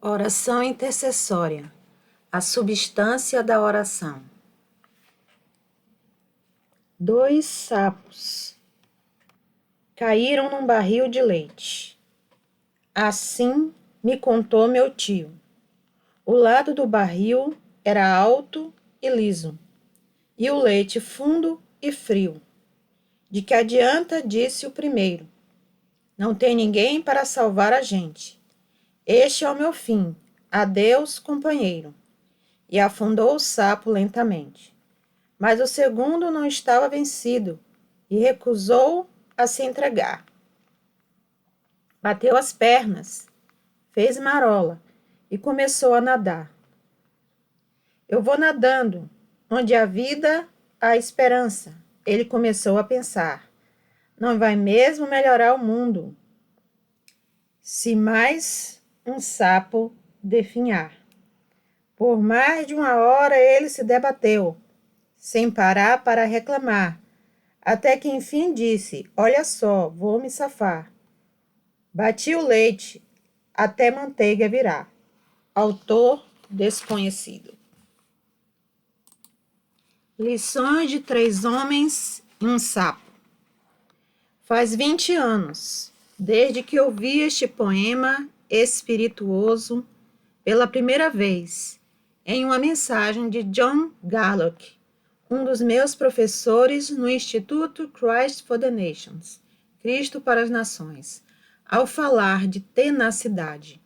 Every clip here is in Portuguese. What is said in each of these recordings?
Oração intercessória. A substância da oração. 2 sapos caíram num barril de leite. Assim me contou meu tio. O lado do barril era alto e liso, e o leite fundo e frio. De que adianta, disse o primeiro. Não tem ninguém para salvar a gente. Este é o meu fim. Adeus, companheiro. E afundou o sapo lentamente. Mas o segundo não estava vencido e recusou a se entregar. Bateu as pernas, fez marola e começou a nadar. Eu vou nadando, onde há vida, há esperança. Ele começou a pensar. Não vai mesmo melhorar o mundo se mais um sapo definhar. Por mais de 1 hora ele se debateu, sem parar para reclamar, até que enfim disse, olha só, vou me safar. Bati o leite até manteiga virar. Autor desconhecido. Lições de 3 homens e um sapo. Faz 20 anos, desde que ouvi este poema espirituoso pela primeira vez, em uma mensagem de John Gallup, um dos meus professores no Instituto Christ for the Nations, Cristo para as Nações, ao falar de tenacidade.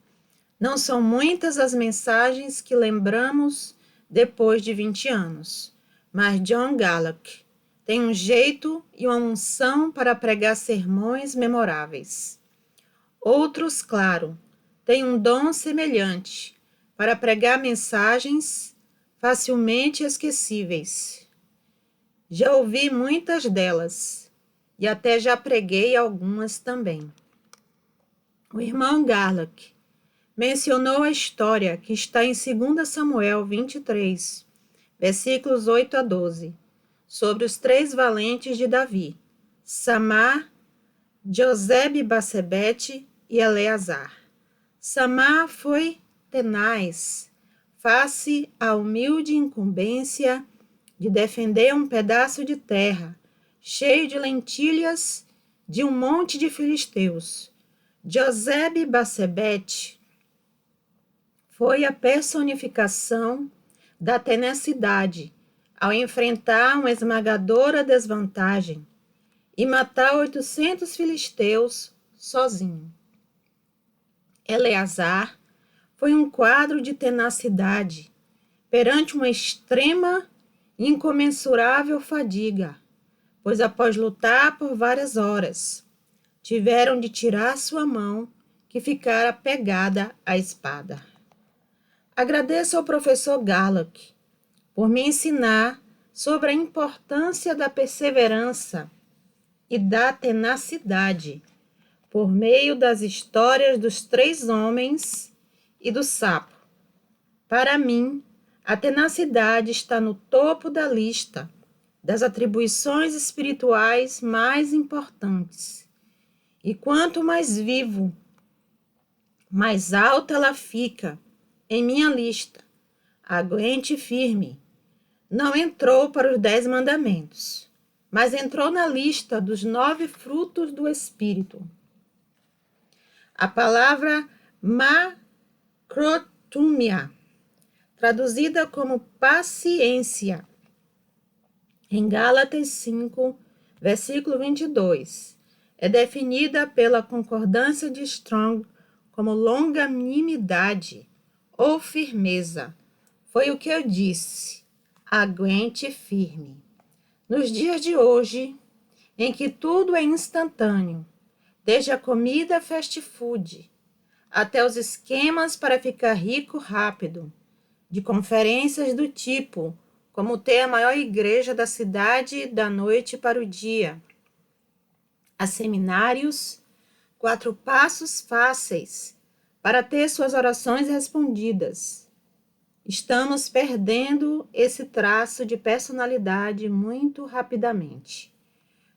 Não são muitas as mensagens que lembramos depois de 20 anos, mas John Gallup tem um jeito e uma unção para pregar sermões memoráveis. Outros, claro, têm um dom semelhante para pregar mensagens facilmente esquecíveis. Já ouvi muitas delas e até já preguei algumas também. O irmão Gallup mencionou a história que está em 2 Samuel 23, versículos 8 a 12, sobre os 3 valentes de Davi, Samar, Josebe-Basebete e Eleazar. Samar foi tenaz, face à humilde incumbência de defender um pedaço de terra cheio de lentilhas de um monte de filisteus. Josebe-Basebete foi a personificação da tenacidade ao enfrentar uma esmagadora desvantagem e matar 800 filisteus sozinho. Eleazar foi um quadro de tenacidade perante uma extrema e incomensurável fadiga, pois após lutar por várias horas, tiveram de tirar sua mão que ficara pegada à espada. Agradeço ao professor Gallup por me ensinar sobre a importância da perseverança e da tenacidade por meio das histórias dos 3 homens e do sapo. Para mim, a tenacidade está no topo da lista das atribuições espirituais mais importantes. E quanto mais vivo, mais alta ela fica em minha lista. Aguente firme. Não entrou para os 10 mandamentos, mas entrou na lista dos 9 frutos do Espírito. A palavra macrotumia, traduzida como paciência, em Gálatas 5, versículo 22, é definida pela concordância de Strong como longanimidade ou firmeza. Foi o que eu disse. Aguente firme. Nos dias de hoje, em que tudo é instantâneo, desde a comida fast food até os esquemas para ficar rico rápido, de conferências do tipo como ter a maior igreja da cidade da noite para o dia, a seminários, 4 passos fáceis para ter suas orações respondidas. Estamos perdendo esse traço de personalidade muito rapidamente.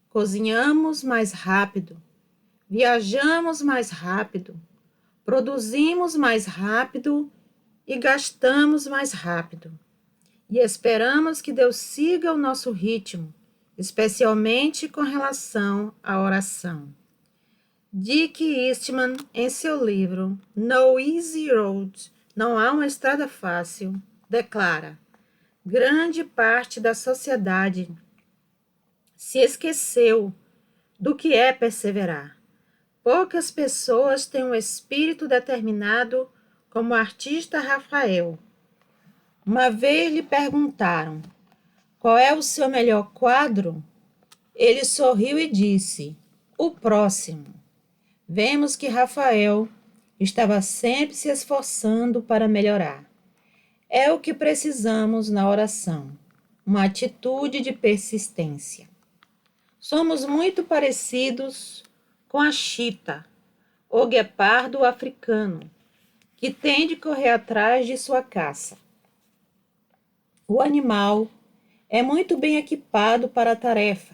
Cozinhamos mais rápido, viajamos mais rápido, Produzimos mais rápido e gastamos mais rápido. E esperamos que Deus siga o nosso ritmo, especialmente com relação à oração. Dick Eastman, em seu livro No Easy Road, Não Há uma Estrada Fácil, declara: grande parte da sociedade se esqueceu do que é perseverar. Poucas pessoas têm um espírito determinado como o artista Rafael. Uma vez lhe perguntaram: qual é o seu melhor quadro? Ele sorriu e disse: o próximo. Vemos que Rafael estava sempre se esforçando para melhorar. É o que precisamos na oração, uma atitude de persistência. Somos muito parecidos com a chita, o guepardo africano, que tem de correr atrás de sua caça. O animal é muito bem equipado para a tarefa.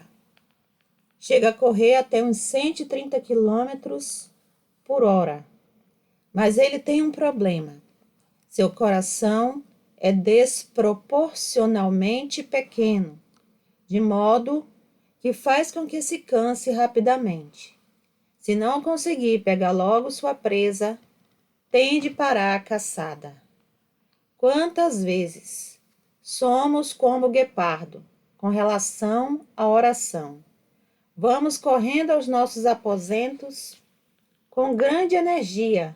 Chega a correr até uns 130 quilômetros por hora. Mas ele tem um problema. Seu coração é desproporcionalmente pequeno, de modo que faz com que se canse rapidamente. Se não conseguir pegar logo sua presa, tem de parar a caçada. Quantas vezes somos como o guepardo com relação à oração? Vamos correndo aos nossos aposentos com grande energia.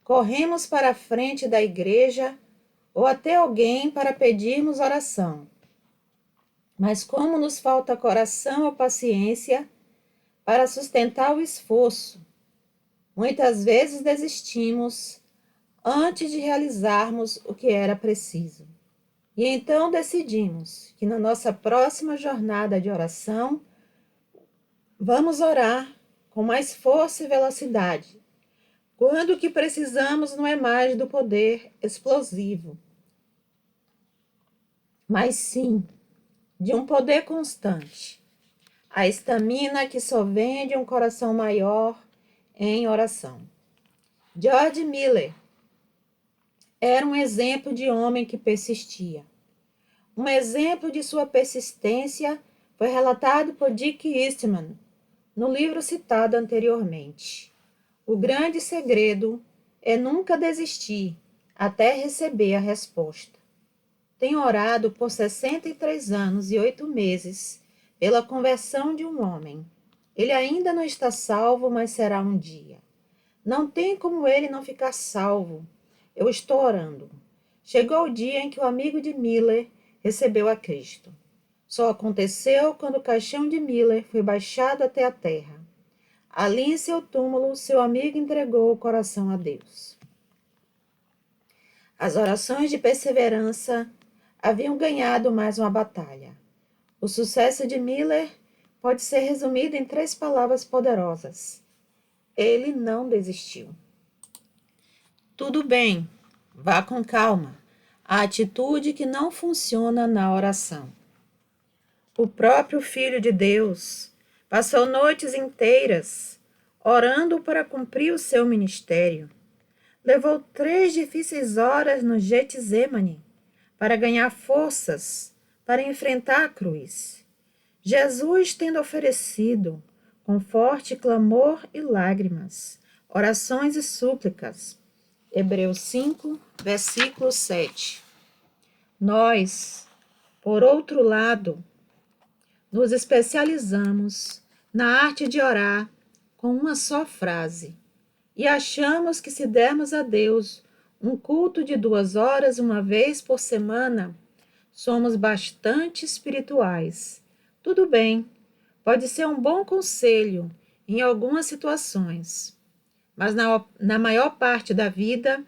Corremos para a frente da igreja ou até alguém para pedirmos oração. Mas como nos falta coração ou paciência para sustentar o esforço, muitas vezes desistimos antes de realizarmos o que era preciso. E então decidimos que na nossa próxima jornada de oração, vamos orar com mais força e velocidade, quando o que precisamos não é mais do poder explosivo, mas sim de um poder constante, a estamina que só vem de um coração maior em oração. George Miller era um exemplo de homem que persistia. Um exemplo de sua persistência foi relatado por Dick Eastman no livro citado anteriormente. O grande segredo é nunca desistir até receber a resposta. Tenho orado por 63 anos e 8 meses pela conversão de um homem. Ele ainda não está salvo, mas será um dia. Não tem como ele não ficar salvo. Eu estou orando. Chegou o dia em que o amigo de Miller recebeu a Cristo. Só aconteceu quando o caixão de Miller foi baixado até a terra. Ali em seu túmulo, seu amigo entregou o coração a Deus. As orações de perseverança haviam ganhado mais uma batalha. O sucesso de Miller pode ser resumido em 3 palavras poderosas. Ele não desistiu. Tudo bem, vá com calma. A atitude que não funciona na oração. O próprio Filho de Deus passou noites inteiras orando para cumprir o seu ministério. Levou 3 difíceis horas no Getsemane para ganhar forças para enfrentar a cruz. Jesus, tendo oferecido, com forte clamor e lágrimas, orações e súplicas. Hebreus 5, versículo 7. Nós, por outro lado, nos especializamos na arte de orar com uma só frase e achamos que se dermos a Deus um culto de 2 horas uma vez por semana, somos bastante espirituais. Tudo bem, pode ser um bom conselho em algumas situações, mas na maior parte da vida,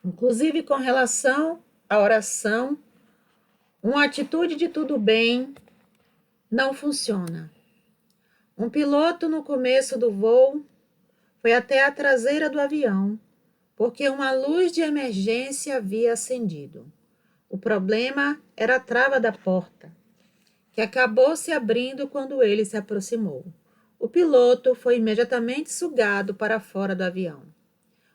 inclusive com relação à oração, uma atitude de tudo bem não funciona. Um piloto, no começo do voo, foi até a traseira do avião, porque uma luz de emergência havia acendido. O problema era a trava da porta, que acabou se abrindo quando ele se aproximou. O piloto foi imediatamente sugado para fora do avião.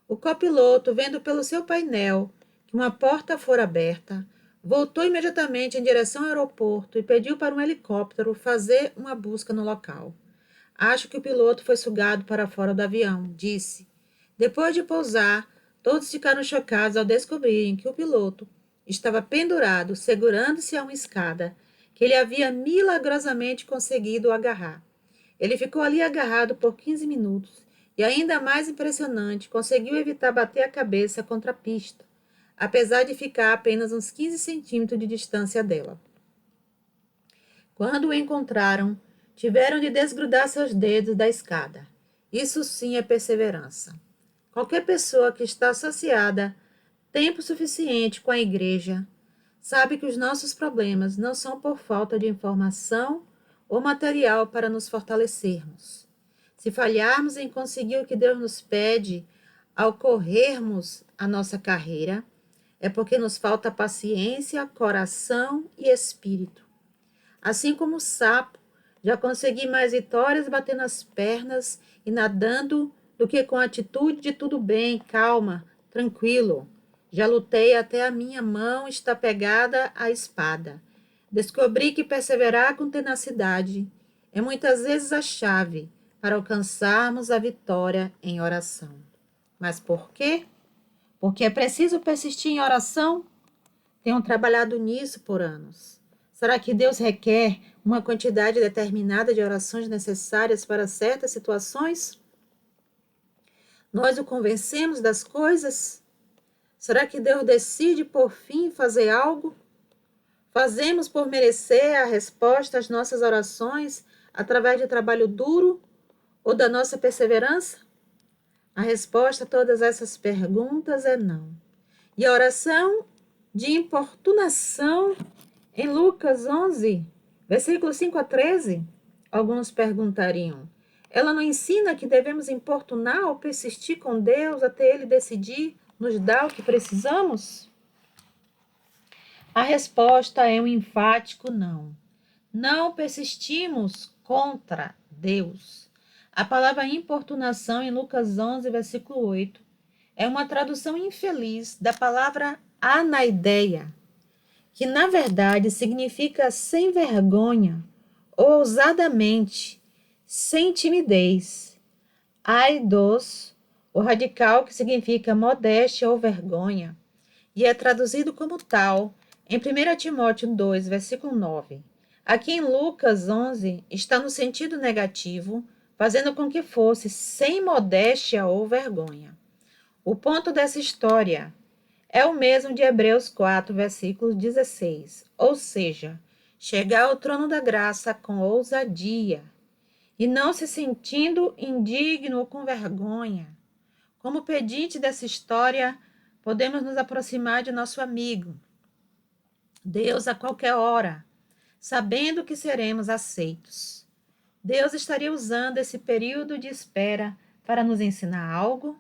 O copiloto, vendo pelo seu painel que uma porta fora aberta, voltou imediatamente em direção ao aeroporto e pediu para um helicóptero fazer uma busca no local. Acho que o piloto foi sugado para fora do avião, disse. Depois de pousar, todos ficaram chocados ao descobrirem que o piloto estava pendurado, segurando-se a uma escada, que ele havia milagrosamente conseguido agarrar. Ele ficou ali agarrado por 15 minutos e, ainda mais impressionante, conseguiu evitar bater a cabeça contra a pista, apesar de ficar a apenas uns 15 centímetros de distância dela. Quando o encontraram, tiveram de desgrudar seus dedos da escada. Isso sim é perseverança. Qualquer pessoa que está associada tempo suficiente com a igreja sabe que os nossos problemas não são por falta de informação ou material para nos fortalecermos. Se falharmos em conseguir o que Deus nos pede ao corrermos a nossa carreira, é porque nos falta paciência, coração e espírito. Assim como o sapo, já consegui mais vitórias batendo as pernas e nadando do que com a atitude de tudo bem, calma, tranquilo. Já lutei até a minha mão está pegada à espada. Descobri que perseverar com tenacidade é muitas vezes a chave para alcançarmos a vitória em oração. Mas por quê? Porque é preciso persistir em oração? Tenho trabalhado nisso por anos. Será que Deus requer uma quantidade determinada de orações necessárias para certas situações? Nós o convencemos das coisas? Será que Deus decide por fim fazer algo? Fazemos por merecer a resposta às nossas orações através de trabalho duro ou da nossa perseverança? A resposta a todas essas perguntas é não. E a oração de importunação em Lucas 11, versículos 5 a 13, alguns perguntariam, ela não ensina que devemos importunar ou persistir com Deus até Ele decidir nos dar o que precisamos? A resposta é um enfático não. Não persistimos contra Deus. A palavra importunação em Lucas 11, versículo 8, é uma tradução infeliz da palavra anaideia, que na verdade significa sem vergonha, ou ousadamente, sem timidez. Aidos, o radical que significa modéstia ou vergonha, e é traduzido como tal em 1 Timóteo 2, versículo 9. Aqui em Lucas 11 está no sentido negativo, fazendo com que fosse sem modéstia ou vergonha. O ponto dessa história é o mesmo de Hebreus 4, versículo 16, ou seja, chegar ao trono da graça com ousadia e não se sentindo indigno ou com vergonha. Como pedinte dessa história, podemos nos aproximar de nosso amigo, Deus a qualquer hora, sabendo que seremos aceitos. Deus estaria usando esse período de espera para nos ensinar algo?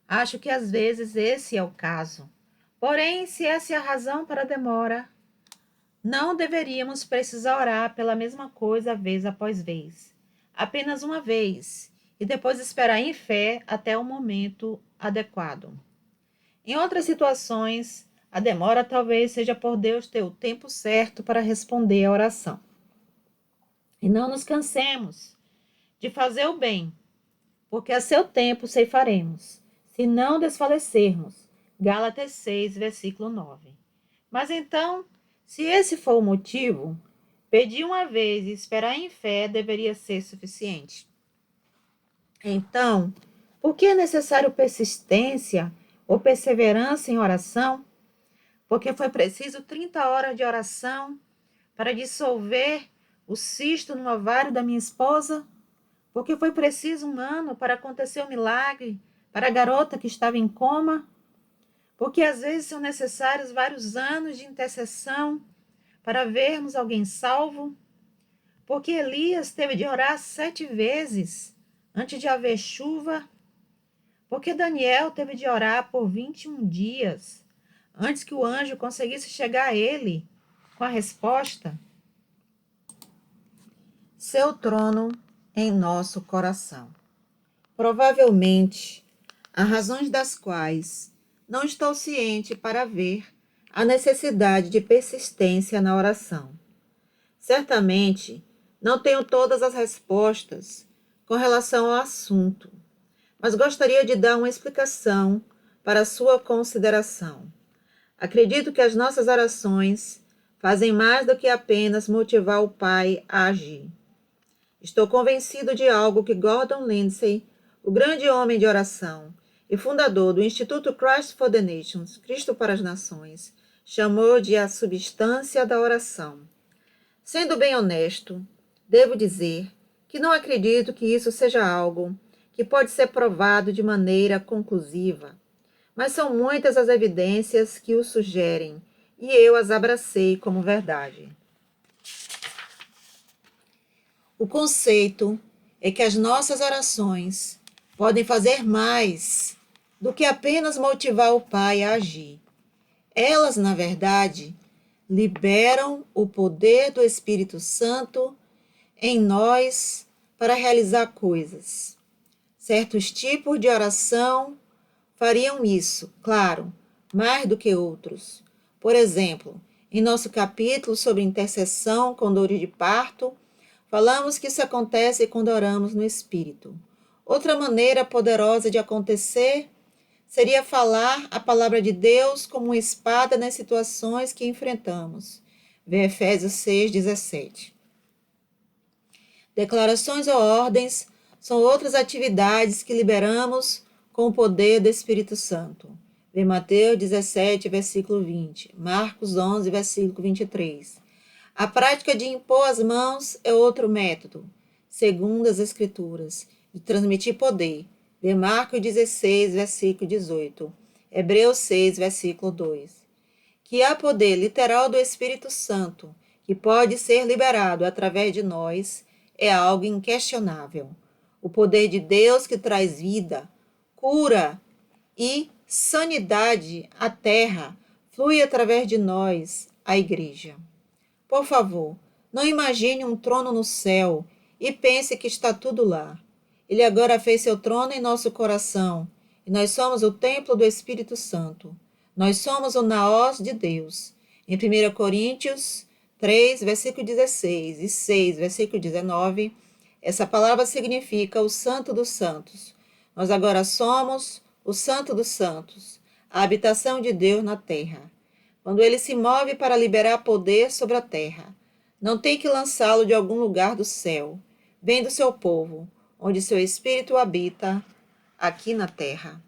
Acho que às vezes esse é o caso. Porém, se essa é a razão para a demora, não deveríamos precisar orar pela mesma coisa vez após vez. Apenas uma vez, e depois esperar em fé até o momento adequado. Em outras situações, a demora talvez seja por Deus ter o tempo certo para responder à oração. E não nos cansemos de fazer o bem, porque a seu tempo ceifaremos, se não desfalecermos. Gálatas 6, versículo 9. Mas então, se esse for o motivo, pedir uma vez e esperar em fé deveria ser suficiente. Então, por que é necessário persistência ou perseverança em oração? Porque foi preciso 30 horas de oração para dissolver o cisto no ovário da minha esposa? Porque foi preciso 1 ano para acontecer o milagre para a garota que estava em coma? Porque às vezes são necessários vários anos de intercessão para vermos alguém salvo? Porque Elias teve de orar 7 vezes antes de haver chuva? Porque Daniel teve de orar por 21 dias antes que o anjo conseguisse chegar a ele com a resposta? Seu trono em nosso coração. Provavelmente, há razões das quais não estou ciente para ver a necessidade de persistência na oração. Certamente, não tenho todas as respostas com relação ao assunto, mas gostaria de dar uma explicação para sua consideração. Acredito que as nossas orações fazem mais do que apenas motivar o Pai a agir. Estou convencido de algo que Gordon Lindsay, o grande homem de oração e fundador do Instituto Christ for the Nations, Cristo para as Nações, chamou de a substância da oração. Sendo bem honesto, devo dizer que não acredito que isso seja algo que pode ser provado de maneira conclusiva, mas são muitas as evidências que o sugerem e eu as abracei como verdade. O conceito é que as nossas orações podem fazer mais do que apenas motivar o Pai a agir. Elas, na verdade, liberam o poder do Espírito Santo em nós para realizar coisas. Certos tipos de oração fariam isso, claro, mais do que outros. Por exemplo, em nosso capítulo sobre intercessão com dores de parto, falamos que isso acontece quando oramos no Espírito. Outra maneira poderosa de acontecer seria falar a palavra de Deus como uma espada nas situações que enfrentamos. Vê Efésios 6:17. Declarações ou ordens são outras atividades que liberamos com o poder do Espírito Santo. Vê Mateus 17, versículo 20, Marcos 11, versículo 23. A prática de impor as mãos é outro método, segundo as Escrituras, de transmitir poder. Vê Marcos 16, versículo 18, Hebreus 6, versículo 2. Que há poder literal do Espírito Santo, que pode ser liberado através de nós, é algo inquestionável. O poder de Deus que traz vida, cura e sanidade à terra flui através de nós, a igreja. Por favor, não imagine um trono no céu e pense que está tudo lá. Ele agora fez seu trono em nosso coração e nós somos o templo do Espírito Santo. Nós somos o naós de Deus. Em 1 Coríntios 3, versículo 16 e 6, versículo 19, essa palavra significa o Santo dos Santos. Nós agora somos o Santo dos Santos, a habitação de Deus na terra. Quando ele se move para liberar poder sobre a terra, não tem que lançá-lo de algum lugar do céu. Vem do seu povo, onde seu Espírito habita, aqui na terra.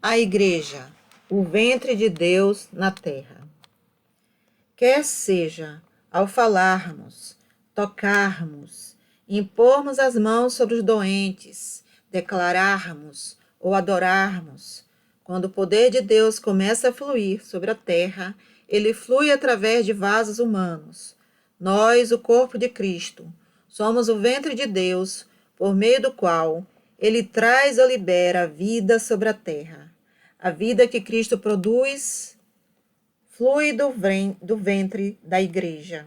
A igreja, o ventre de Deus na terra. Quer seja ao falarmos, tocarmos, impormos as mãos sobre os doentes, declararmos ou adorarmos, quando o poder de Deus começa a fluir sobre a terra, ele flui através de vasos humanos. Nós, o corpo de Cristo, somos o ventre de Deus, por meio do qual ele traz ou libera a vida sobre a terra. A vida que Cristo produz flui do ventre da igreja.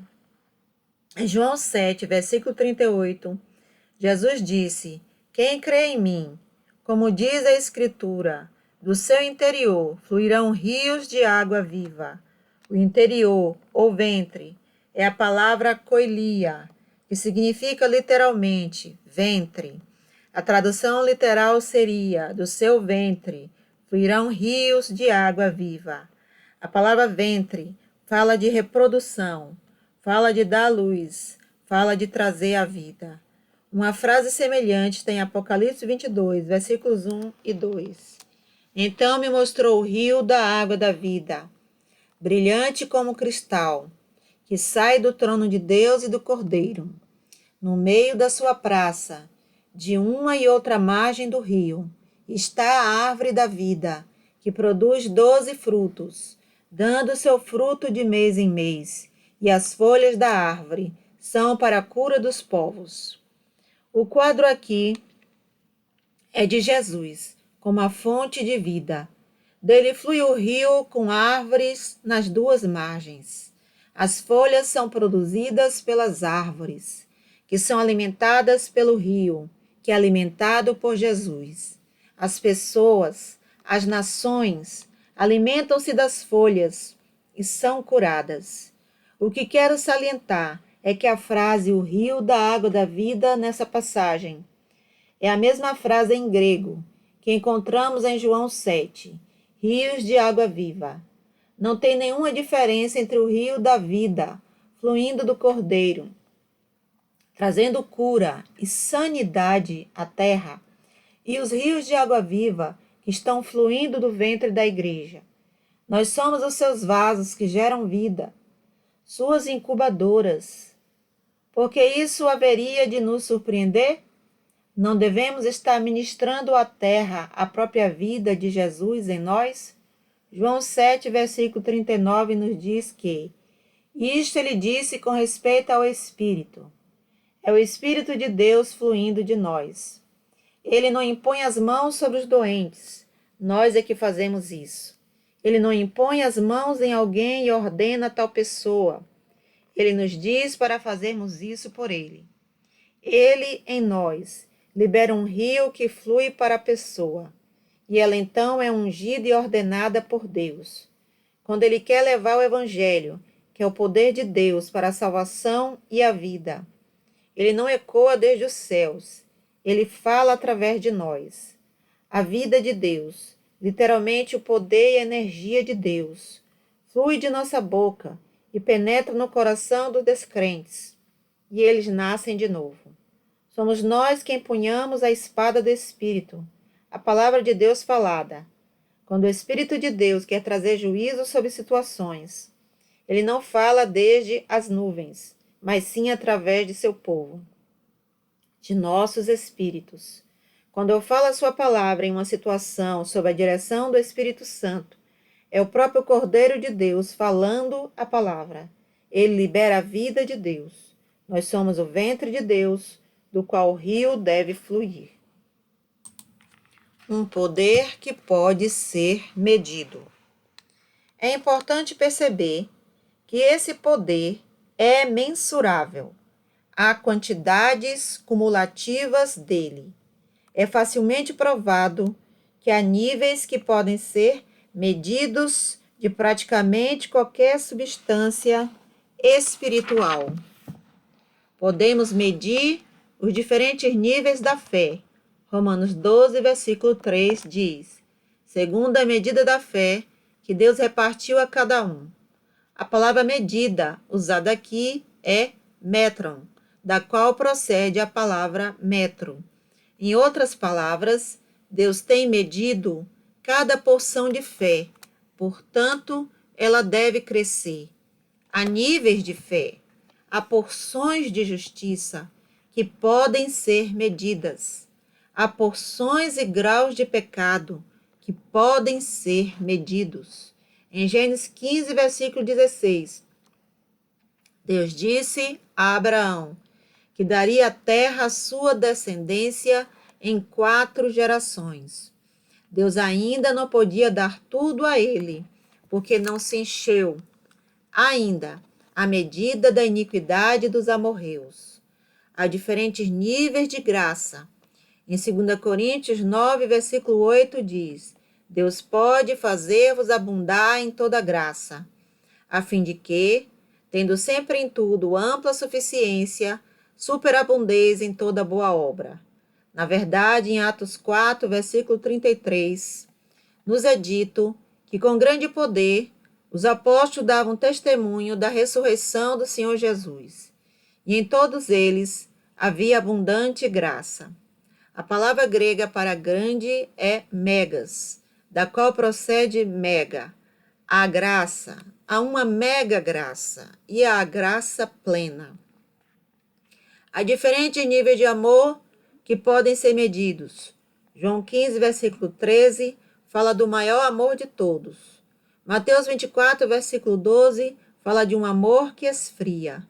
Em João 7, versículo 38, Jesus disse: quem crê em mim, como diz a Escritura, do seu interior fluirão rios de água viva. O interior, ou ventre, é a palavra koilia, que significa literalmente ventre. A tradução literal seria: do seu ventre fluirão rios de água viva. A palavra ventre fala de reprodução, fala de dar luz, fala de trazer a vida. Uma frase semelhante tem Apocalipse 22, versículos 1 e 2. Então me mostrou o rio da água da vida, brilhante como cristal, que sai do trono de Deus e do Cordeiro. No meio da sua praça, de uma e outra margem do rio, está a árvore da vida, que produz 12 frutos, dando seu fruto de mês em mês, e as folhas da árvore são para a cura dos povos. O quadro aqui é de Jesus, como a fonte de vida. Dele flui o rio com árvores nas duas margens. As folhas são produzidas pelas árvores, que são alimentadas pelo rio, que é alimentado por Jesus. As pessoas, as nações, alimentam-se das folhas e são curadas. O que quero salientar é que a frase "o rio da água da vida" nessa passagem é a mesma frase em grego que encontramos em João 7, rios de água viva. Não tem nenhuma diferença entre o rio da vida, fluindo do Cordeiro, trazendo cura e sanidade à terra, e os rios de água viva que estão fluindo do ventre da igreja. Nós somos os seus vasos que geram vida, suas incubadoras. Porque isso haveria de nos surpreender? Não devemos estar ministrando à terra a própria vida de Jesus em nós? João 7, versículo 39 nos diz que isto ele disse com respeito ao Espírito. É o Espírito de Deus fluindo de nós. Ele não impõe as mãos sobre os doentes. Nós é que fazemos isso. Ele não impõe as mãos em alguém e ordena tal pessoa. Ele nos diz para fazermos isso por ele. Ele, em nós, libera um rio que flui para a pessoa, e ela então é ungida e ordenada por Deus. Quando ele quer levar o Evangelho, que é o poder de Deus para a salvação e a vida, ele não ecoa desde os céus, ele fala através de nós. A vida de Deus, literalmente o poder e a energia de Deus, flui de nossa boca e penetra no coração dos descrentes, e eles nascem de novo. Somos nós que empunhamos a espada do Espírito, a palavra de Deus falada. Quando o Espírito de Deus quer trazer juízo sobre situações, ele não fala desde as nuvens, mas sim através de seu povo, de nossos espíritos. Quando eu falo a sua palavra em uma situação sob a direção do Espírito Santo, é o próprio Cordeiro de Deus falando a palavra. Ele libera a vida de Deus. Nós somos o ventre de Deus, do qual o rio deve fluir. Um poder que pode ser medido. É importante perceber que esse poder é mensurável. Há quantidades cumulativas dele. É facilmente provado que há níveis que podem ser medidos de praticamente qualquer substância espiritual. Podemos medir os diferentes níveis da fé. Romanos 12, versículo 3 diz: segundo a medida da fé que Deus repartiu a cada um. A palavra medida usada aqui é metron, da qual procede a palavra metro. Em outras palavras, Deus tem medido cada porção de fé, portanto, ela deve crescer. Há níveis de fé, há porções de justiça que podem ser medidas. Há porções e graus de pecado que podem ser medidos. Em Gênesis 15, versículo 16, Deus disse a Abraão que daria a terra à sua descendência em 4 gerações. Deus ainda não podia dar tudo a ele, porque não se encheu ainda a medida da iniquidade dos amorreus. Há diferentes níveis de graça. Em 2 Coríntios 9, versículo 8 diz: Deus pode fazer-vos abundar em toda graça, a fim de que, tendo sempre em tudo ampla suficiência, superabundeis em toda boa obra. Na verdade, em Atos 4, versículo 33, nos é dito que com grande poder os apóstolos davam testemunho da ressurreição do Senhor Jesus, e em todos eles havia abundante graça. A palavra grega para grande é megas, da qual procede mega, a graça, há uma mega graça e a graça plena. Há diferentes níveis de amor que podem ser medidos. João 15, versículo 13, fala do maior amor de todos. Mateus 24, versículo 12, fala de um amor que esfria.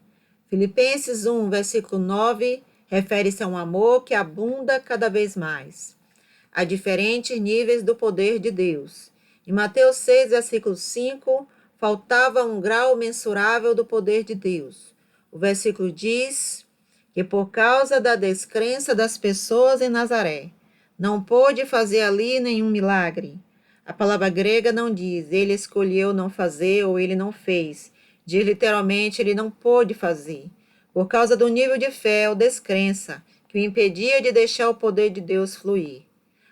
Filipenses 1, versículo 9, refere-se a um amor que abunda cada vez mais. Há diferentes níveis do poder de Deus. Em Mateus 6, versículo 5, faltava um grau mensurável do poder de Deus. O versículo diz que por causa da descrença das pessoas em Nazaré, Não pôde fazer ali nenhum milagre. A palavra grega não diz ele escolheu não fazer ou ele não fez. Diz literalmente ele não pôde fazer, por causa do nível de fé ou descrença que o impedia de deixar o poder de Deus fluir.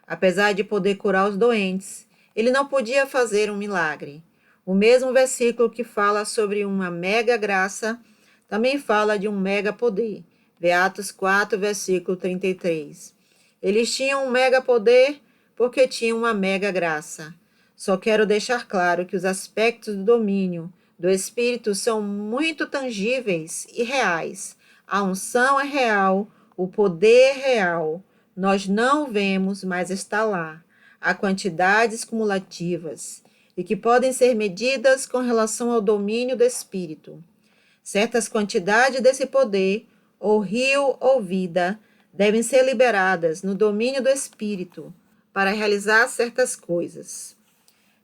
Apesar de poder curar os doentes, ele não podia fazer um milagre. O mesmo versículo que fala sobre uma mega graça também fala de um mega poder. Vê Atos 4, versículo 33. Eles tinham um mega poder porque tinham uma mega graça. Só quero deixar claro que os aspectos do domínio do Espírito são muito tangíveis e reais. A unção é real, o poder é real. Nós não vemos, mas está lá. Há quantidades cumulativas e que podem ser medidas com relação ao domínio do Espírito. Certas quantidades desse poder, ou rio ou vida, devem ser liberadas no domínio do Espírito para realizar certas coisas.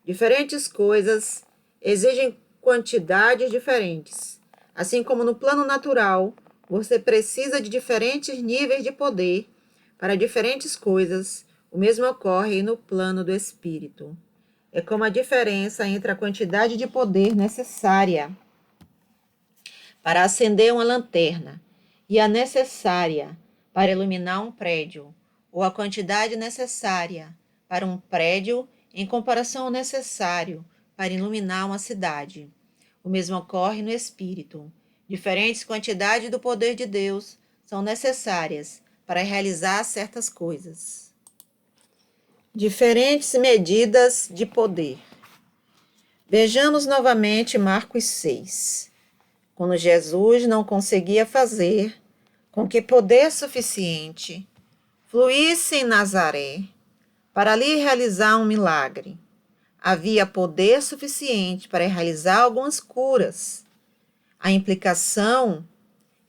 Diferentes coisas exigem quantidades diferentes. Assim como no plano natural, você precisa de diferentes níveis de poder para diferentes coisas, o mesmo ocorre no plano do Espírito. É como a diferença entre a quantidade de poder necessária para acender uma lanterna e a necessária para iluminar um prédio, ou a quantidade necessária para um prédio em comparação ao necessário para iluminar uma cidade. O mesmo ocorre no Espírito. Diferentes quantidades do poder de Deus são necessárias para realizar certas coisas. Diferentes medidas de poder. Vejamos novamente Marcos 6. Quando Jesus não conseguia fazer com que poder suficiente fluísse em Nazaré para ali realizar um milagre. Havia poder suficiente para realizar algumas curas. A implicação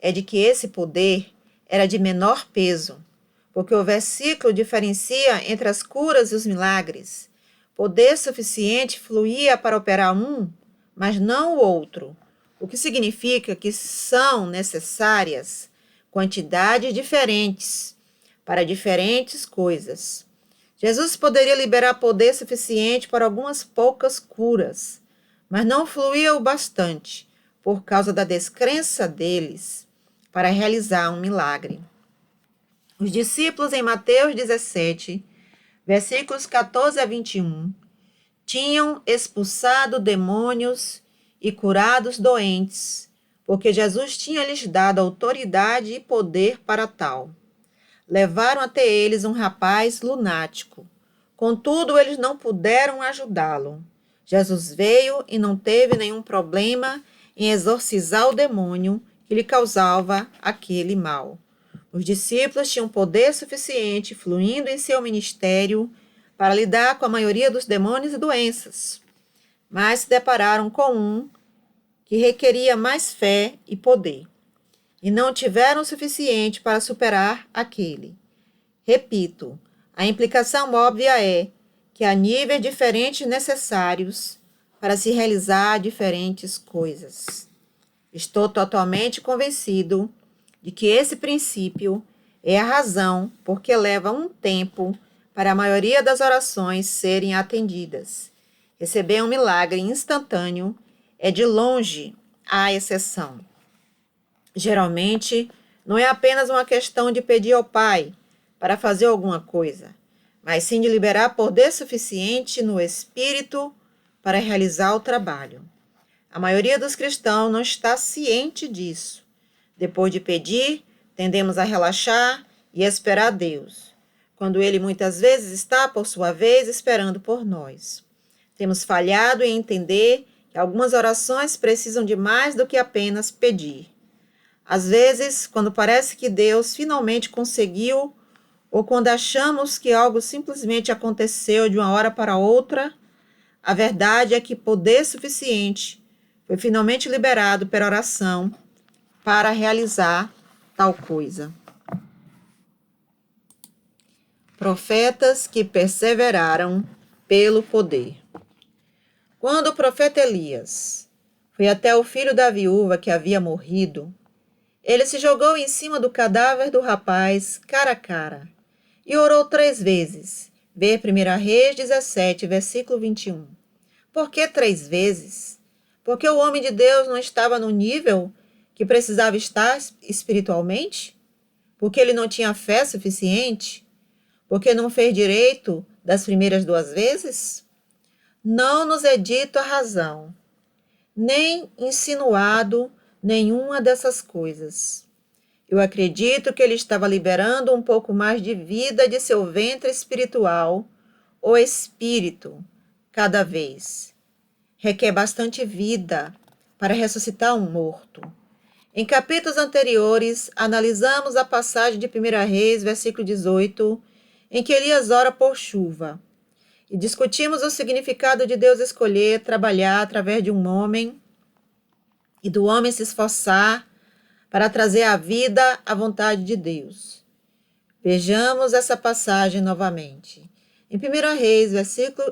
é de que esse poder era de menor peso, porque o versículo diferencia entre as curas e os milagres. Poder suficiente fluía para operar um, mas não o outro, o que significa que são necessárias quantidades diferentes para diferentes coisas. Jesus poderia liberar poder suficiente para algumas poucas curas, mas não fluía o bastante, por causa da descrença deles, para realizar um milagre. Os discípulos em Mateus 17, versículos 14 a 21, tinham expulsado demônios e curado os doentes, porque Jesus tinha lhes dado autoridade e poder para tal. Levaram até eles um rapaz lunático. Contudo, eles não puderam ajudá-lo. Jesus veio e não teve nenhum problema em exorcizar o demônio que lhe causava aquele mal. Os discípulos tinham poder suficiente fluindo em seu ministério para lidar com a maioria dos demônios e doenças, mas se depararam com um que requeria mais fé e poder, e não tiveram o suficiente para superar aquele. Repito, a implicação óbvia é que há níveis diferentes necessários para se realizar diferentes coisas. Estou totalmente convencido de que esse princípio é a razão porque leva um tempo para a maioria das orações serem atendidas. Receber um milagre instantâneo é de longe a exceção. Geralmente, não é apenas uma questão de pedir ao Pai para fazer alguma coisa, mas sim de liberar poder suficiente no Espírito para realizar o trabalho. A maioria dos cristãos não está ciente disso. Depois de pedir, tendemos a relaxar e esperar Deus, quando Ele muitas vezes está, por sua vez, esperando por nós. Temos falhado em entender que algumas orações precisam de mais do que apenas pedir. Às vezes, quando parece que Deus finalmente conseguiu, ou quando achamos que algo simplesmente aconteceu de uma hora para outra, a verdade é que poder suficiente foi finalmente liberado pela oração para realizar tal coisa. Profetas que perseveraram pelo poder. Quando o profeta Elias foi até o filho da viúva que havia morrido, ele se jogou em cima do cadáver do rapaz cara a cara E orou 3 vezes. Ver 1 Reis 17, versículo 21. Por que 3 vezes? Porque o homem de Deus não estava no nível que precisava estar espiritualmente? Porque ele não tinha fé suficiente? Porque não fez direito das primeiras 2 vezes? Não nos é dito a razão, nem insinuado nenhuma dessas coisas. Eu acredito que ele estava liberando um pouco mais de vida de seu ventre espiritual, ou espírito, cada vez. Requer bastante vida para ressuscitar um morto. Em capítulos anteriores, analisamos a passagem de 1 Reis, versículo 18, em que Elias ora por chuva. E discutimos o significado de Deus escolher trabalhar através de um homem e do homem se esforçar para trazer à vida a vontade de Deus. Vejamos essa passagem novamente. Em 1 Reis,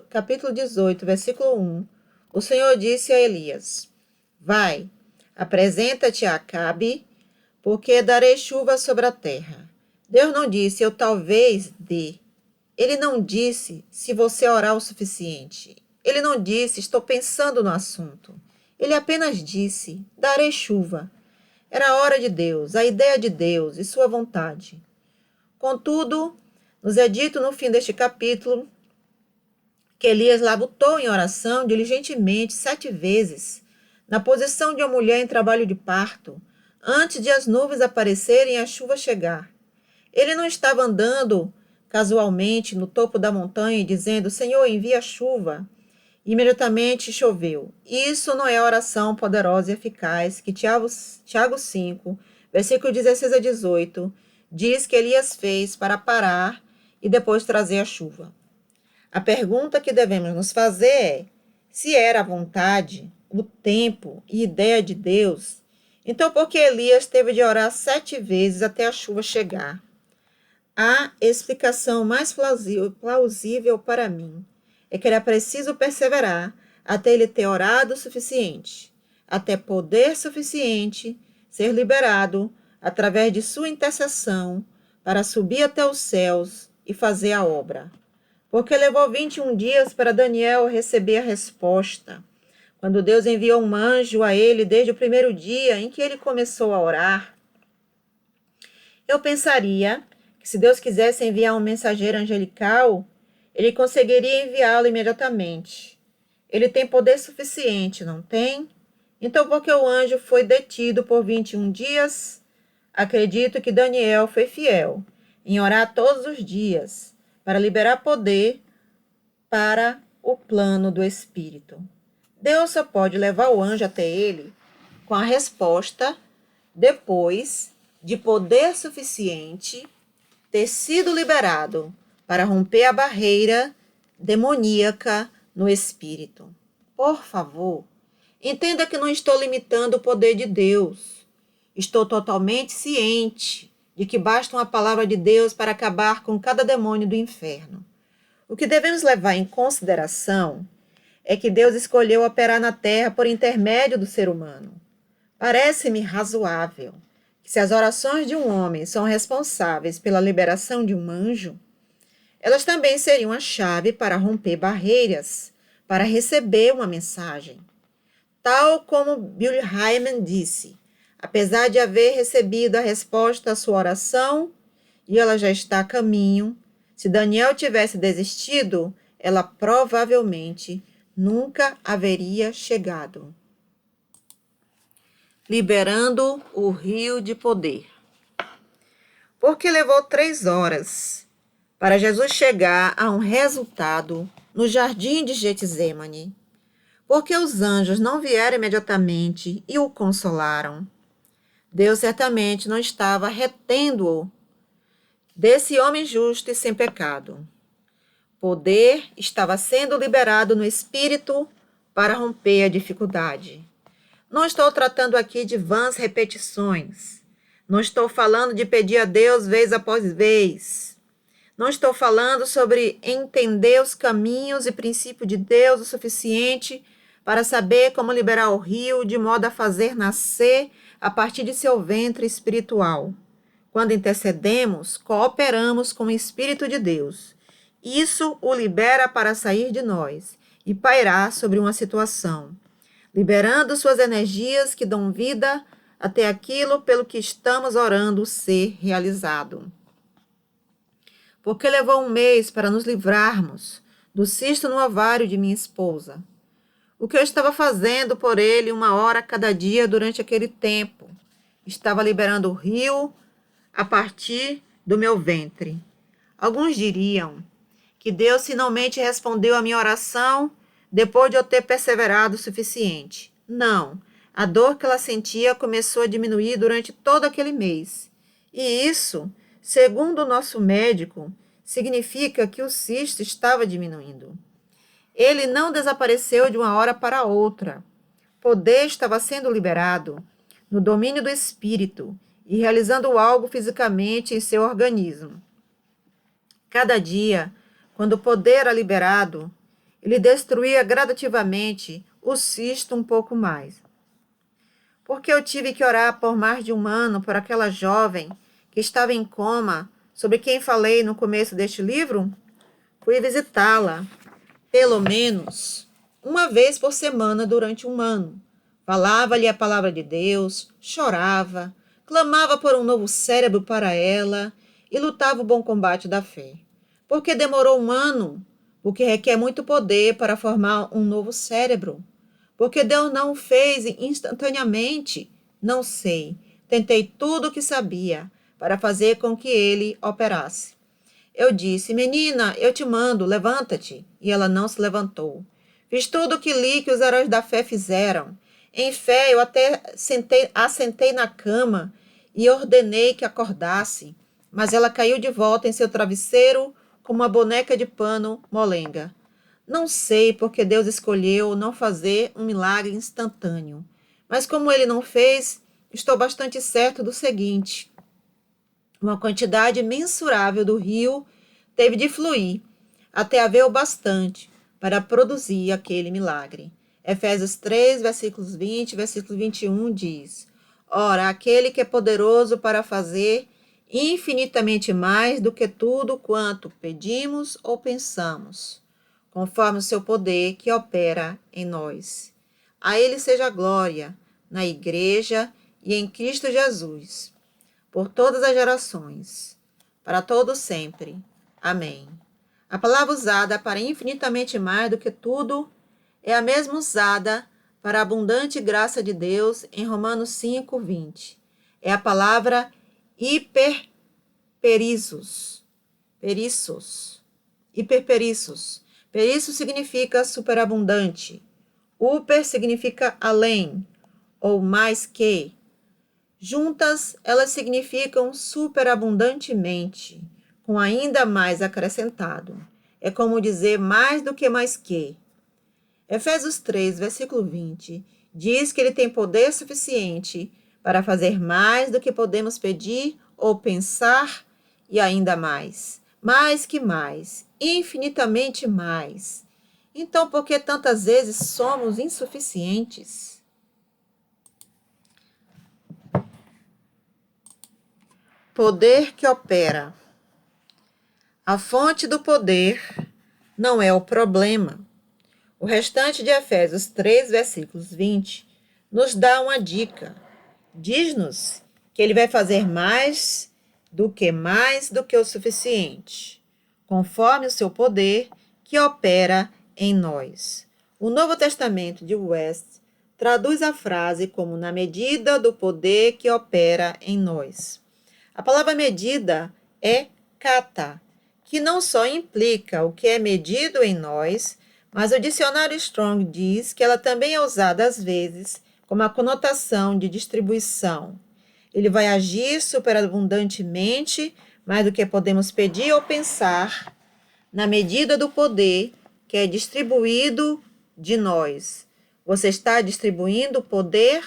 capítulo 18, versículo 1, o Senhor disse a Elias: Vai, apresenta-te a Acabe, porque darei chuva sobre a terra. Deus não disse, eu talvez dê. Ele não disse, se você orar o suficiente. Ele não disse, estou pensando no assunto. Ele apenas disse, darei chuva. Era a hora de Deus, a ideia de Deus e sua vontade. Contudo, nos é dito no fim deste capítulo que Elias labutou em oração diligentemente 7 vezes, na posição de uma mulher em trabalho de parto, antes de as nuvens aparecerem e a chuva chegar. Ele não estava andando casualmente no topo da montanha e dizendo, Senhor, envia chuva. Imediatamente choveu. Isso não é a oração poderosa e eficaz que Tiago 5, versículo 16 a 18, diz que Elias fez para parar e depois trazer a chuva. A pergunta que devemos nos fazer é, se era a vontade, o tempo e ideia de Deus, então por que Elias teve de orar 7 vezes até a chuva chegar? A explicação mais plausível para mim é que era preciso perseverar até ele ter orado o suficiente, até poder suficiente ser liberado através de sua intercessão para subir até os céus e fazer a obra. Porque levou 21 dias para Daniel receber a resposta, quando Deus enviou um anjo a ele desde o primeiro dia em que ele começou a orar. Eu pensaria que se Deus quisesse enviar um mensageiro angelical, ele conseguiria enviá-lo imediatamente. Ele tem poder suficiente, não tem? Então, por que o anjo foi detido por 21 dias? Acredito que Daniel foi fiel em orar todos os dias para liberar poder para o plano do Espírito. Deus só pode levar o anjo até ele com a resposta depois de poder suficiente ter sido liberado para romper a barreira demoníaca no espírito. Por favor, entenda que não estou limitando o poder de Deus. Estou totalmente ciente de que basta uma palavra de Deus para acabar com cada demônio do inferno. O que devemos levar em consideração é que Deus escolheu operar na terra por intermédio do ser humano. Parece-me razoável que se as orações de um homem são responsáveis pela liberação de um anjo, elas também seriam a chave para romper barreiras, para receber uma mensagem. Tal como Bill Hyman disse, apesar de haver recebido a resposta à sua oração, e ela já está a caminho, se Daniel tivesse desistido, ela provavelmente nunca haveria chegado. Liberando o rio de poder. Porque levou 3 horas para Jesus chegar a um resultado no jardim de Getsemane. Porque os anjos não vieram imediatamente e o consolaram. Deus certamente não estava retendo-o desse homem justo e sem pecado. Poder estava sendo liberado no espírito para romper a dificuldade. Não estou tratando aqui de vãs repetições. Não estou falando de pedir a Deus vez após vez. Não estou falando sobre entender os caminhos e princípios de Deus o suficiente para saber como liberar o rio de modo a fazer nascer a partir de seu ventre espiritual. Quando intercedemos, cooperamos com o Espírito de Deus. Isso o libera para sair de nós e pairar sobre uma situação, liberando suas energias que dão vida até aquilo pelo que estamos orando ser realizado. Porque levou um mês para nos livrarmos do cisto no ovário de minha esposa. O que eu estava fazendo por ele 1 hora cada dia durante aquele tempo? Estava liberando o rio a partir do meu ventre. Alguns diriam que Deus finalmente respondeu à minha oração depois de eu ter perseverado o suficiente. Não, a dor que ela sentia começou a diminuir durante todo aquele mês. E isso, segundo o nosso médico, significa que o cisto estava diminuindo. Ele não desapareceu de 1 hora para outra. Poder estava sendo liberado no domínio do espírito e realizando algo fisicamente em seu organismo. Cada dia, quando o poder era liberado, ele destruía gradativamente o cisto um pouco mais. Porque eu tive que orar por mais de 1 ano por aquela jovem que estava em coma, sobre quem falei no começo deste livro? Fui visitá-la, pelo menos 1 vez por semana durante 1 ano. Falava-lhe a palavra de Deus, chorava, clamava por um novo cérebro para ela e lutava o bom combate da fé. Porque demorou 1 ano, o que requer muito poder para formar um novo cérebro. Porque Deus não o fez instantaneamente, não sei. Tentei tudo o que sabia para fazer com que ele operasse. Eu disse, menina, eu te mando, levanta-te. E ela não se levantou. Fiz tudo o que li que os heróis da fé fizeram. Em fé, eu até assentei na cama e ordenei que acordasse. Mas ela caiu de volta em seu travesseiro como uma boneca de pano molenga. Não sei porque Deus escolheu não fazer um milagre instantâneo. Mas como ele não fez, estou bastante certo do seguinte. Uma quantidade mensurável do rio teve de fluir até haver o bastante para produzir aquele milagre. Efésios 3, versículos 20 e versículo 21 diz: Ora, aquele que é poderoso para fazer infinitamente mais do que tudo quanto pedimos ou pensamos, conforme o seu poder que opera em nós. A ele seja a glória na Igreja e em Cristo Jesus, por todas as gerações, para todo sempre. Amém. A palavra usada para infinitamente mais do que tudo é a mesma usada para a abundante graça de Deus em Romanos 5:20. É a palavra hiperperissos. Hiperperissos. Perisso significa superabundante. Hiper significa além, ou mais que. Juntas, elas significam superabundantemente, com ainda mais acrescentado. É como dizer mais do que mais que. Efésios 3, versículo 20, diz que ele tem poder suficiente para fazer mais do que podemos pedir ou pensar e ainda mais. Mais que mais, infinitamente mais. Então, por que tantas vezes somos insuficientes? Poder que opera. A fonte do poder não é o problema. O restante de Efésios 3, versículos 20, nos dá uma dica. Diz-nos que ele vai fazer mais do que o suficiente, conforme o seu poder que opera em nós. O Novo Testamento de West traduz a frase como na medida do poder que opera em nós. A palavra medida é kata, que não só implica o que é medido em nós, mas o dicionário Strong diz que ela também é usada às vezes como a conotação de distribuição. Ele vai agir superabundantemente, mais do que podemos pedir ou pensar, na medida do poder que é distribuído de nós. Você está distribuindo o poder?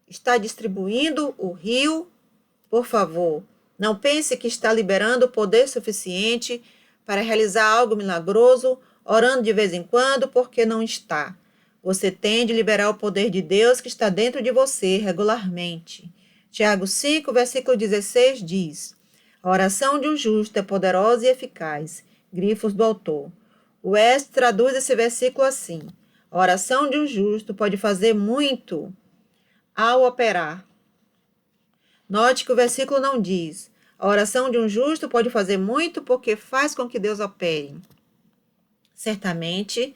Está distribuindo o rio? Por favor, não pense que está liberando poder suficiente para realizar algo milagroso, orando de vez em quando, porque não está. Você tem de liberar o poder de Deus que está dentro de você regularmente. Tiago 5, versículo 16 diz: a oração de um justo é poderosa e eficaz. Grifos do autor. O West traduz esse versículo assim: a oração de um justo pode fazer muito ao operar. Note que o versículo não diz: a oração de um justo pode fazer muito porque faz com que Deus opere. Certamente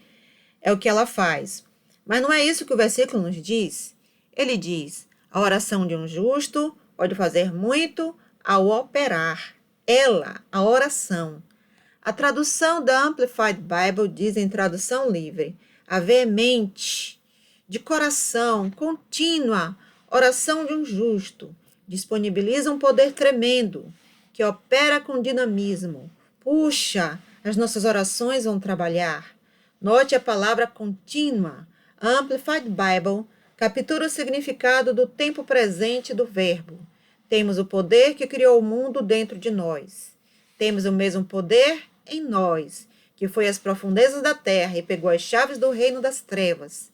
é o que ela faz. Mas não é isso que o versículo nos diz. Ele diz: a oração de um justo pode fazer muito ao operar. Ela, a oração. A tradução da Amplified Bible diz em tradução livre: a veemente, de coração, contínua, oração de um justo, disponibiliza um poder tremendo, que opera com dinamismo. Puxa, as nossas orações vão trabalhar. Note a palavra contínua. A Amplified Bible captura o significado do tempo presente do verbo. Temos o poder que criou o mundo dentro de nós. Temos o mesmo poder em nós, que foi às profundezas da terra e pegou as chaves do reino das trevas.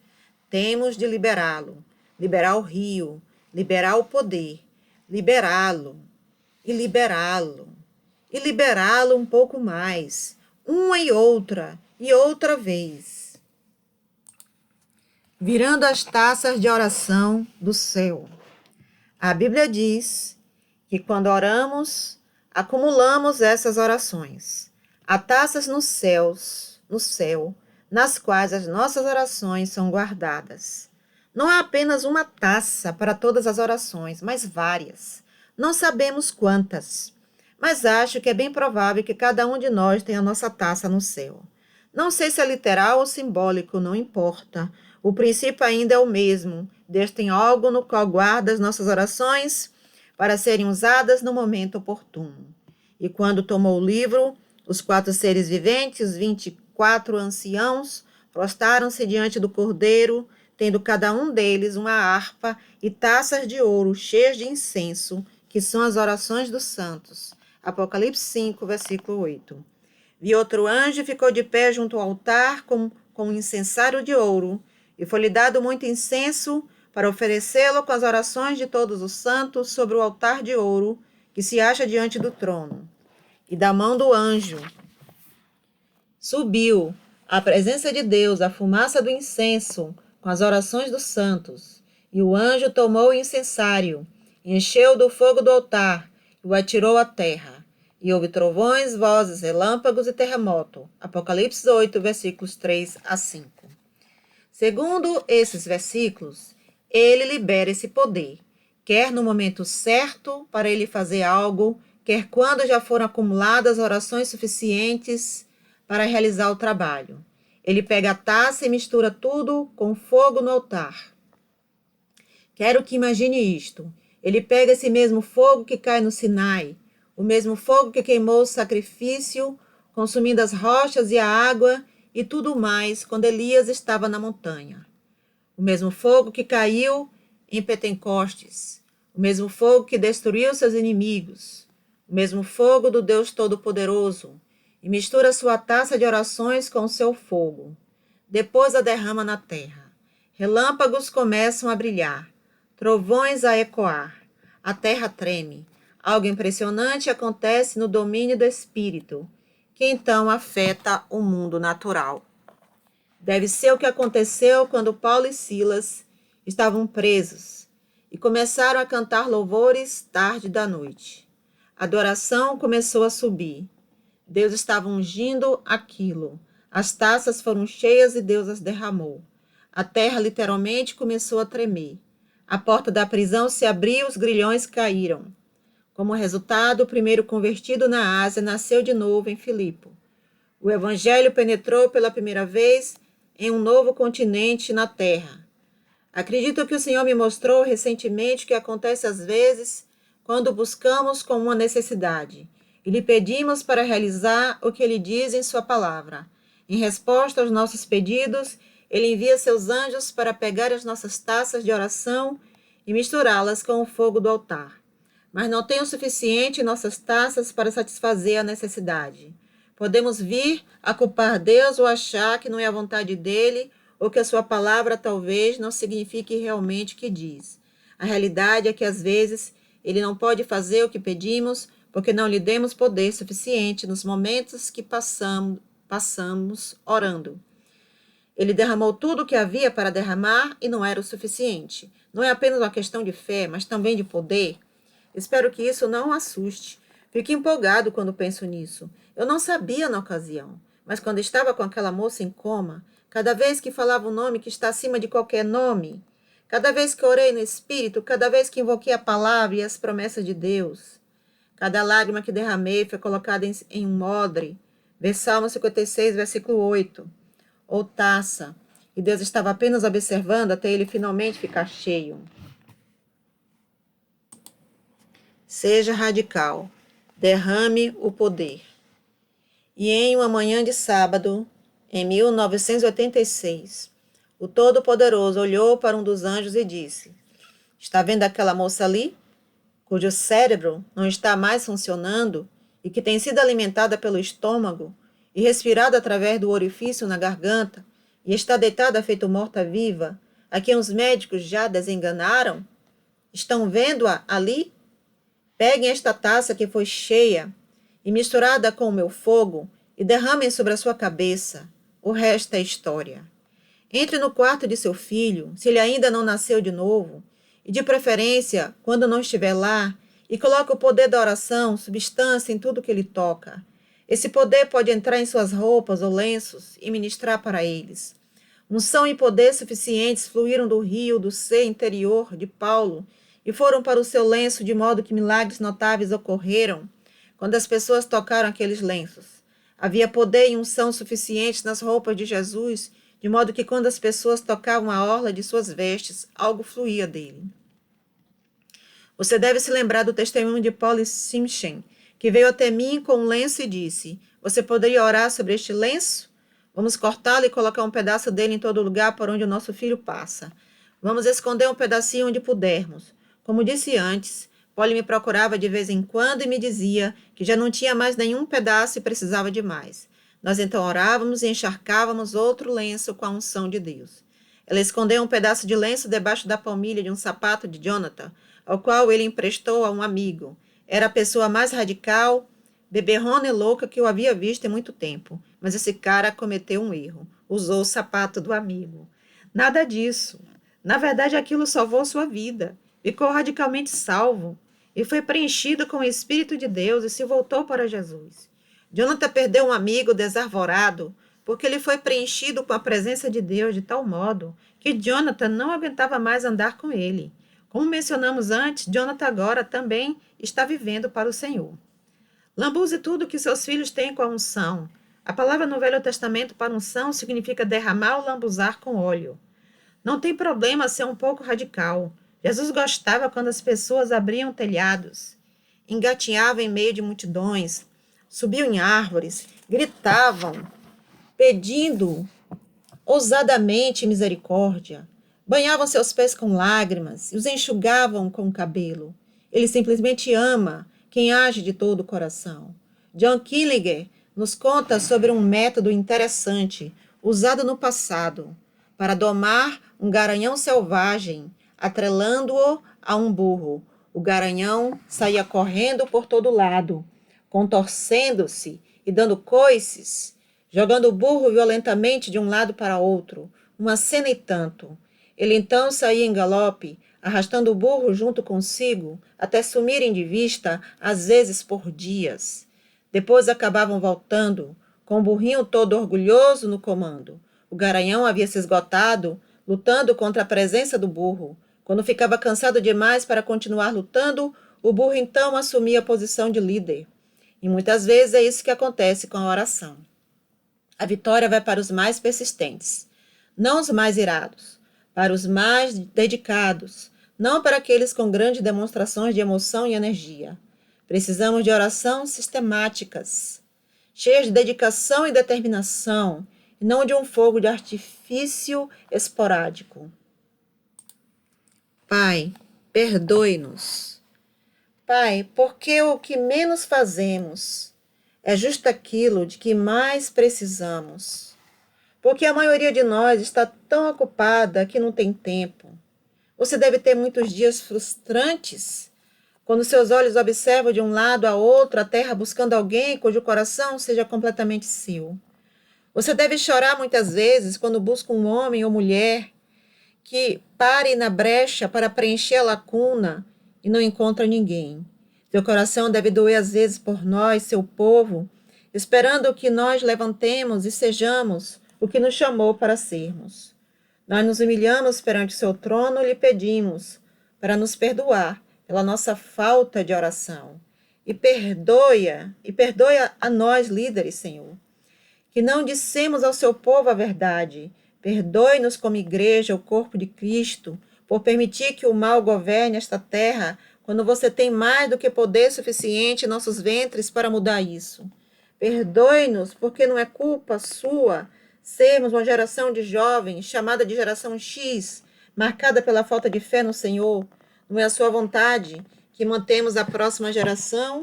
Temos de liberá-lo, liberar o rio, liberar o poder, liberá-lo e liberá-lo e liberá-lo um pouco mais, uma e outra vez. Virando as taças de oração do céu. A Bíblia diz que quando oramos, acumulamos essas orações. Há taças no céu, nas quais as nossas orações são guardadas. Não há apenas uma taça para todas as orações, mas várias. Não sabemos quantas, mas acho que é bem provável que cada um de nós tenha a nossa taça no céu. Não sei se é literal ou simbólico, não importa. O princípio ainda é o mesmo. Deus tem algo no qual guarda as nossas orações para serem usadas no momento oportuno. E quando tomou o livro, os 4 seres viventes, os 24 anciãos, prostaram-se diante do Cordeiro, tendo cada um deles uma harpa e taças de ouro cheias de incenso, que são as orações dos santos. Apocalipse 5, versículo 8. Vi outro anjo e ficou de pé junto ao altar com um incensário de ouro, e foi-lhe dado muito incenso para oferecê-lo com as orações de todos os santos sobre o altar de ouro que se acha diante do trono. E da mão do anjo subiu à presença de Deus a fumaça do incenso com as orações dos santos. E o anjo tomou o incensário, encheu do fogo do altar e o atirou à terra. E houve trovões, vozes, relâmpagos e terremoto. Apocalipse 8, versículos 3 a 5. Segundo esses versículos, ele libera esse poder, quer no momento certo para ele fazer algo, quer quando já foram acumuladas orações suficientes para realizar o trabalho. Ele pega a taça e mistura tudo com fogo no altar. Quero que imagine isto. Ele pega esse mesmo fogo que cai no Sinai, o mesmo fogo que queimou o sacrifício, consumindo as rochas e a água e tudo mais quando Elias estava na montanha. O mesmo fogo que caiu em Pentecostes, o mesmo fogo que destruiu seus inimigos, o mesmo fogo do Deus Todo-Poderoso, e mistura sua taça de orações com o seu fogo. Depois a derrama na terra. Relâmpagos começam a brilhar, trovões a ecoar, a terra treme. Algo impressionante acontece no domínio do Espírito, que então afeta o mundo natural. Deve ser o que aconteceu quando Paulo e Silas estavam presos e começaram a cantar louvores tarde da noite. A adoração começou a subir. Deus estava ungindo aquilo. As taças foram cheias e Deus as derramou. A terra literalmente começou a tremer. A porta da prisão se abriu, os grilhões caíram. Como resultado, o primeiro convertido na Ásia nasceu de novo em Filipe. O evangelho penetrou pela primeira vez em um novo continente na Terra. Acredito que o Senhor me mostrou recentemente o que acontece às vezes quando buscamos com uma necessidade e lhe pedimos para realizar o que ele diz em sua palavra. Em resposta aos nossos pedidos, ele envia seus anjos para pegar as nossas taças de oração e misturá-las com o fogo do altar. Mas não tem o suficiente em nossas taças para satisfazer a necessidade. Podemos vir a culpar Deus ou achar que não é a vontade dele ou que a sua palavra talvez não signifique realmente o que diz. A realidade é que, às vezes, ele não pode fazer o que pedimos porque não lhe demos poder suficiente nos momentos que passamos orando. Ele derramou tudo o que havia para derramar e não era o suficiente. Não é apenas uma questão de fé, mas também de poder. Espero que isso não o assuste. Fico empolgado quando penso nisso. Eu não sabia na ocasião, mas quando estava com aquela moça em coma, cada vez que falava o nome que está acima de qualquer nome, cada vez que orei no Espírito, cada vez que invoquei a palavra e as promessas de Deus, cada lágrima que derramei foi colocada em um odre. Vê Salmo 56, versículo 8. Ou taça, e Deus estava apenas observando até ele finalmente ficar cheio. Seja radical, derrame o poder. E em uma manhã de sábado, em 1986, o Todo-Poderoso olhou para um dos anjos e disse: Está vendo aquela moça ali, cujo cérebro não está mais funcionando e que tem sido alimentada pelo estômago e respirada através do orifício na garganta e está deitada feito morta-viva, a quem os médicos já desenganaram? Estão vendo-a ali? Peguem esta taça que foi cheia e misturada com o meu fogo e derramem sobre a sua cabeça. O resto é história. Entre no quarto de seu filho, se ele ainda não nasceu de novo, e de preferência, quando não estiver lá, e coloque o poder da oração, substância em tudo que ele toca. Esse poder pode entrar em suas roupas ou lenços e ministrar para eles. Unção e poder suficientes fluíram do rio do ser interior de Paulo e foram para o seu lenço, de modo que milagres notáveis ocorreram quando as pessoas tocaram aqueles lenços. Havia poder e unção suficientes nas roupas de Jesus, de modo que quando as pessoas tocavam a orla de suas vestes, algo fluía dele. Você deve se lembrar do testemunho de Paul Simpson, que veio até mim com um lenço e disse: Você poderia orar sobre este lenço? Vamos cortá-lo e colocar um pedaço dele em todo lugar por onde o nosso filho passa. Vamos esconder um pedacinho onde pudermos. Como disse antes, Polly me procurava de vez em quando e me dizia que já não tinha mais nenhum pedaço e precisava de mais. Nós então orávamos e encharcávamos outro lenço com a unção de Deus. Ela escondeu um pedaço de lenço debaixo da palmilha de um sapato de Jonathan, ao qual ele emprestou a um amigo. Era a pessoa mais radical, beberrona e louca que eu havia visto em muito tempo. Mas esse cara cometeu um erro. Usou o sapato do amigo. Nada disso. Na verdade, aquilo salvou sua vida. Ficou radicalmente salvo. E foi preenchido com o Espírito de Deus e se voltou para Jesus. Jonathan perdeu um amigo desarvorado porque ele foi preenchido com a presença de Deus de tal modo que Jonathan não aguentava mais andar com ele. Como mencionamos antes, Jonathan agora também está vivendo para o Senhor. Lambuze tudo que seus filhos têm com a unção. A palavra no Velho Testamento para unção significa derramar ou lambuzar com óleo. Não tem problema ser um pouco radical. Jesus gostava quando as pessoas abriam telhados, engatinhavam em meio de multidões, subiam em árvores, gritavam, pedindo ousadamente misericórdia, banhavam seus pés com lágrimas e os enxugavam com o cabelo. Ele simplesmente ama quem age de todo o coração. John Killiger nos conta sobre um método interessante usado no passado para domar um garanhão selvagem, atrelando-o a um burro. O garanhão saía correndo por todo lado, contorcendo-se e dando coices, jogando o burro violentamente de um lado para outro, uma cena e tanto. Ele então saía em galope, arrastando o burro junto consigo, até sumirem de vista, às vezes por dias. Depois acabavam voltando, com o burrinho todo orgulhoso no comando. O garanhão havia se esgotado, lutando contra a presença do burro. Quando ficava cansado demais para continuar lutando, o burro então assumia a posição de líder. E muitas vezes é isso que acontece com a oração. A vitória vai para os mais persistentes, não os mais irados, para os mais dedicados, não para aqueles com grandes demonstrações de emoção e energia. Precisamos de orações sistemáticas, cheias de dedicação e determinação, e não de um fogo de artifício esporádico. Pai, perdoe-nos. Pai, porque o que menos fazemos é justo aquilo de que mais precisamos. Porque a maioria de nós está tão ocupada que não tem tempo. Você deve ter muitos dias frustrantes, quando seus olhos observam de um lado a outro a terra buscando alguém cujo coração seja completamente seu. Você deve chorar muitas vezes quando busca um homem ou mulher que pare na brecha para preencher a lacuna e não encontra ninguém. Seu coração deve doer às vezes por nós, seu povo, esperando que nós levantemos e sejamos o que nos chamou para sermos. Nós nos humilhamos perante o seu trono e lhe pedimos para nos perdoar pela nossa falta de oração. E perdoa a nós líderes, Senhor, que não dissemos ao seu povo a verdade. Perdoe-nos como igreja, o corpo de Cristo, por permitir que o mal governe esta terra, quando você tem mais do que poder suficiente em nossos ventres para mudar isso. Perdoe-nos, porque não é culpa sua sermos uma geração de jovens, chamada de geração X, marcada pela falta de fé no Senhor. Não é a sua vontade que matemos a próxima geração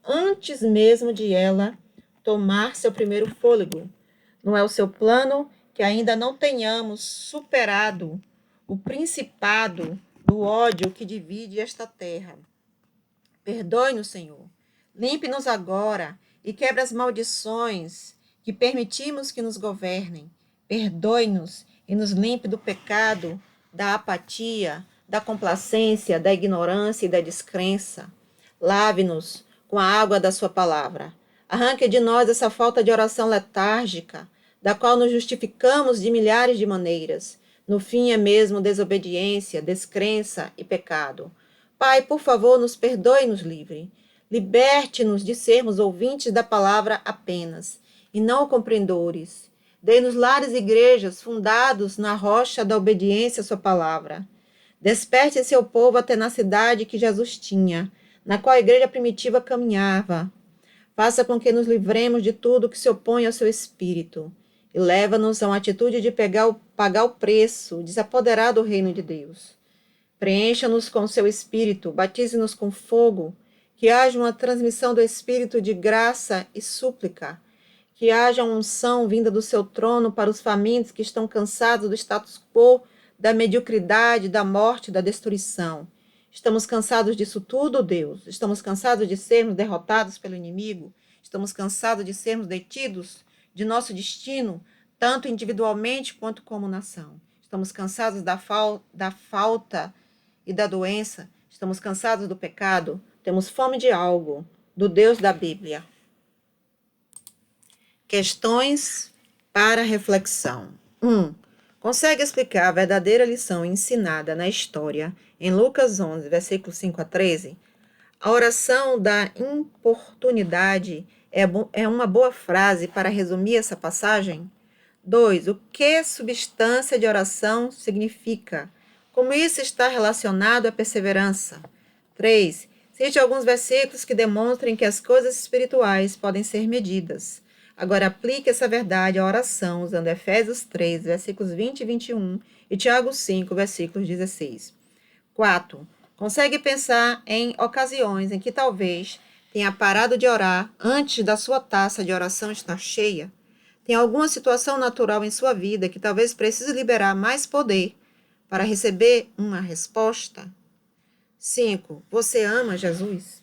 antes mesmo de ela tomar seu primeiro fôlego. Não é o seu plano que ainda não tenhamos superado o principado do ódio que divide esta terra. Perdoe-nos, Senhor. Limpe-nos agora e quebre as maldições que permitimos que nos governem. Perdoe-nos e nos limpe do pecado, da apatia, da complacência, da ignorância e da descrença. Lave-nos com a água da sua palavra. Arranque de nós essa falta de oração letárgica, da qual nos justificamos de milhares de maneiras. No fim é mesmo desobediência, descrença e pecado. Pai, por favor, nos perdoe e nos livre. Liberte-nos de sermos ouvintes da palavra apenas, e não compreendores. Dê-nos lares e igrejas fundados na rocha da obediência à sua palavra. Desperte em seu povo a tenacidade que Jesus tinha, na qual a igreja primitiva caminhava. Faça com que nos livremos de tudo que se opõe ao seu espírito e leva-nos a uma atitude de pagar o preço, de se apoderar do reino de Deus. Preencha-nos com seu espírito, batize-nos com fogo, que haja uma transmissão do espírito de graça e súplica, que haja uma unção vinda do seu trono para os famintos que estão cansados do status quo, da mediocridade, da morte, da destruição. Estamos cansados disso tudo, Deus. Estamos cansados de sermos derrotados pelo inimigo. Estamos cansados de sermos detidos de nosso destino, tanto individualmente quanto como nação. Estamos cansados da falta e da doença. Estamos cansados do pecado. Temos fome de algo, do Deus da Bíblia. Questões para reflexão. 1. Consegue explicar a verdadeira lição ensinada na história em Lucas 11, versículos 5 a 13? A oração da importunidade é uma boa frase para resumir essa passagem? 2. O que substância de oração significa? Como isso está relacionado à perseverança? 3. Cite alguns versículos que demonstrem que as coisas espirituais podem ser medidas. Agora aplique essa verdade à oração usando Efésios 3, versículos 20 e 21 e Tiago 5, versículos 16. 4. Consegue pensar em ocasiões em que talvez tenha parado de orar antes da sua taça de oração estar cheia? Tem alguma situação natural em sua vida que talvez precise liberar mais poder para receber uma resposta? 5. Você ama Jesus?